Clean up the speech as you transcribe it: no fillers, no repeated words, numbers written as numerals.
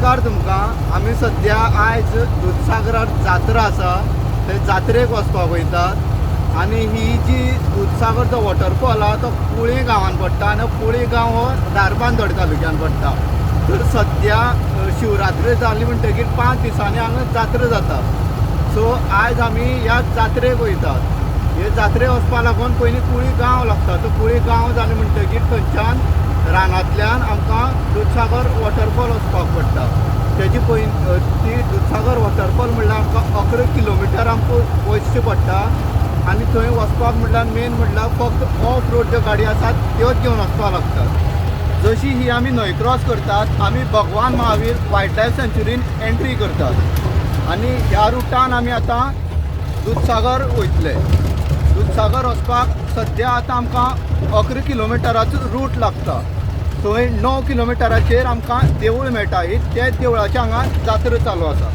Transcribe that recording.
नमस्कार तुमकां. आमी सद्या आयज दूधसागरार जात्रा आसा, थंय जात्रेक वचपाक वयतात आनी ही जी दूधसागर जो वॉटरफॉल आहा तो कुळी गांवांत पडटा आनी कुळी गांव हो धारबांदोड तालुक्यान पडटा. तर सद्या शिवरात्री जाली म्हणटकीर 5 दिसांनी हांगा जात्रा जाता. सो आयज आमी ह्या जात्रेक वयतात. हे जात्रेक वचपा लागून पयलीं कुळी गांव लागता. तो कुळी गांव जालें म्हणटकीर थंयच्यान रानांतल्यान आमकां दूधसागर वॉटरफॉल वचपाक पडटा. तेजी ती दूधसागर वॉटरफॉल म्हणल्यार आमकां 11 किलोमिटर आमकां वचचें पडटा आनी थंय वचपाक म्हणल्यार मेन म्हणल्यार फक्त ऑफ रोड ज्यो गाडी आसात त्योच घेवन वचपाक लागतात. जशी ही आमी न्हंय क्रॉस करतात आमी भगवान महावीर वायल्ड लायफ सँच्युरीन एंट्री करतात आनी ह्या रुटान आमी आतां दूधसागर वयतले. दूधसागर वचपाक सद्या आतां आमकां 11 किलोमिटराचो रूट लागता. थंय 9 किलोमिटराचेर आमकां देवूळ मेळटा. तेच देवळाच्या हांगा जात्रा चालू आसा.